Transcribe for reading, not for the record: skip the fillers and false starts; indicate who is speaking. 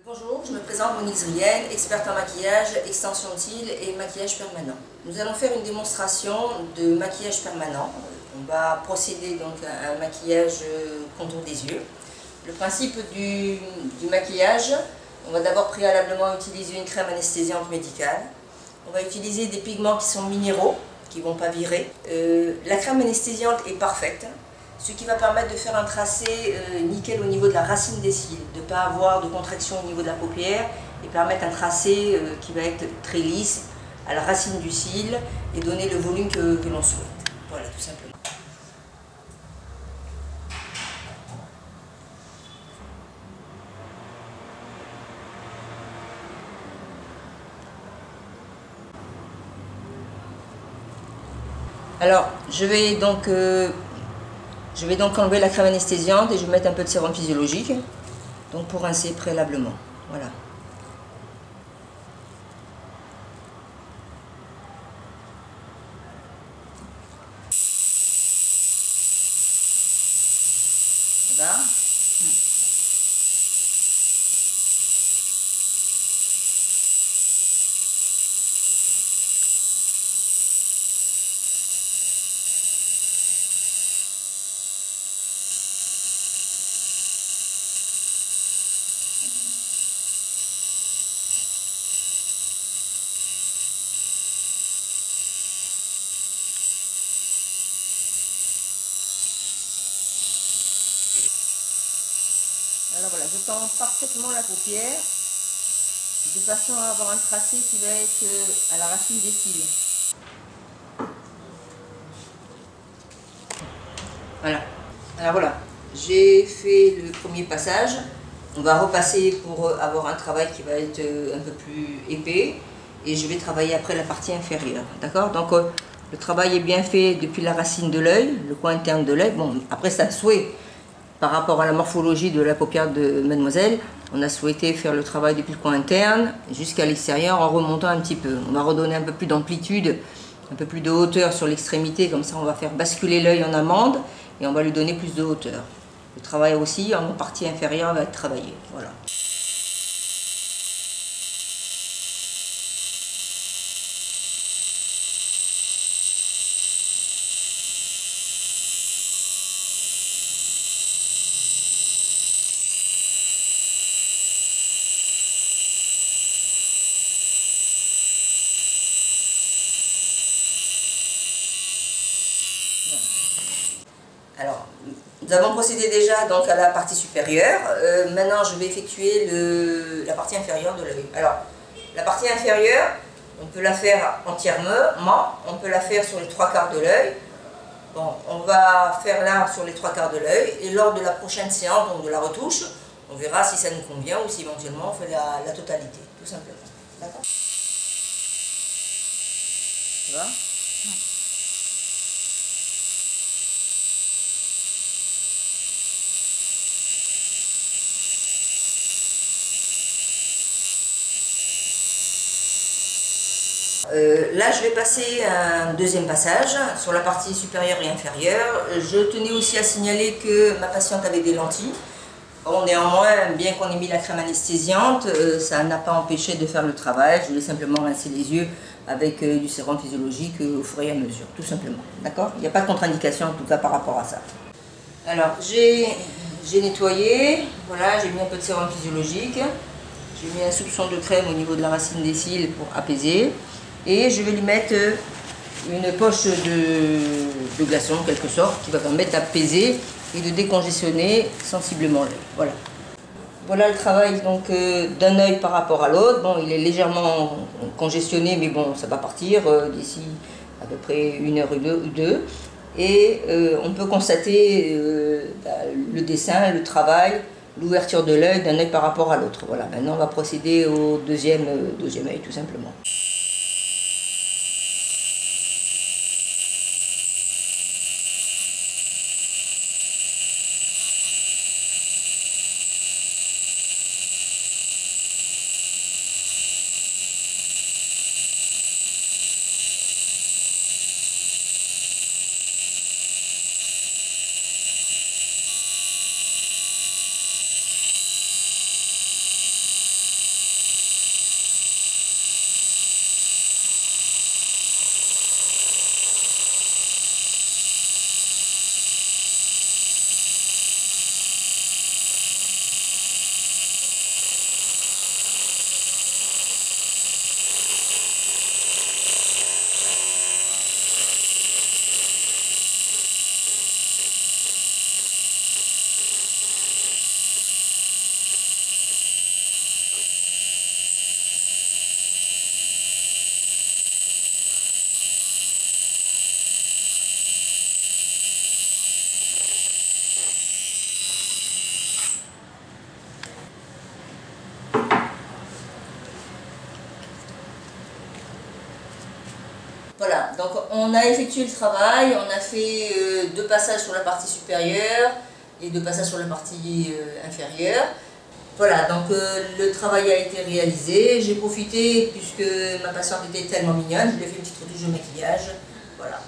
Speaker 1: Bonjour, je me présente Monique Zriel, experte en maquillage, extension de cils et maquillage permanent. Nous allons faire une démonstration de maquillage permanent. On va procéder donc à un maquillage contour des yeux. Le principe du maquillage, on va d'abord préalablement utiliser une crème anesthésiante médicale. On va utiliser des pigments qui sont minéraux, qui ne vont pas virer. La crème anesthésiante est parfaite, ce qui va permettre de faire un tracé nickel au niveau de la racine des cils, de ne pas avoir de contraction au niveau de la paupière et permettre un tracé qui va être très lisse à la racine du cil et donner le volume que l'on souhaite. Voilà, tout simplement. Alors, je vais donc enlever la crème anesthésiante et je vais mettre un peu de sérum physiologique, donc pour rincer préalablement. Voilà. Ça va ? Alors voilà, je tends parfaitement la paupière de façon à avoir un tracé qui va être à la racine des cils. Voilà. Alors voilà, j'ai fait le premier passage. On va repasser pour avoir un travail qui va être un peu plus épais. Et je vais travailler après la partie inférieure. D'accord? Donc le travail est bien fait depuis la racine de l'œil, le coin interne de l'œil. Bon, après c'est un souhait. Par rapport à la morphologie de la paupière de mademoiselle, on a souhaité faire le travail depuis le coin interne jusqu'à l'extérieur en remontant un petit peu. On va redonner un peu plus d'amplitude, un peu plus de hauteur sur l'extrémité, comme ça on va faire basculer l'œil en amande et on va lui donner plus de hauteur. Le travail aussi en partie inférieure va être travaillé. Voilà. Alors, nous avons procédé déjà donc à la partie supérieure. Maintenant, je vais effectuer la partie inférieure de l'œil. Alors, la partie inférieure, on peut la faire entièrement, on peut la faire sur les 3/4 de l'œil. Bon, on va faire là sur les 3/4 de l'œil et lors de la prochaine séance, donc de la retouche, on verra si ça nous convient ou si éventuellement on fait la totalité, tout simplement. D'accord ? Ça va ? Là, je vais passer un deuxième passage sur la partie supérieure et inférieure. Je tenais aussi à signaler que ma patiente avait des lentilles. Bon, néanmoins, bien qu'on ait mis la crème anesthésiante, ça n'a pas empêché de faire le travail. Je voulais simplement rincer les yeux avec du sérum physiologique au fur et à mesure, tout simplement. D'accord ? Il n'y a pas de contre-indication en tout cas par rapport à ça. Alors, j'ai nettoyé, voilà, j'ai mis un peu de sérum physiologique. J'ai mis un soupçon de crème au niveau de la racine des cils pour apaiser. Et je vais lui mettre une poche de glaçon en quelque sorte qui va permettre d'apaiser et de décongestionner sensiblement l'œil. Voilà. Voilà le travail donc d'un œil par rapport à l'autre. Bon, il est légèrement congestionné, mais bon, ça va partir d'ici à peu près 1 heure ou deux. Et on peut constater le dessin, le travail, l'ouverture de l'œil d'un œil par rapport à l'autre. Voilà. Maintenant, on va procéder au deuxième œil tout simplement. donc on a effectué le travail, on a fait 2 passages sur la partie supérieure et 2 passages sur la partie inférieure. Voilà, donc le travail a été réalisé. J'ai profité, puisque ma patiente était tellement mignonne, je lui ai fait une petite retouche de maquillage. Voilà.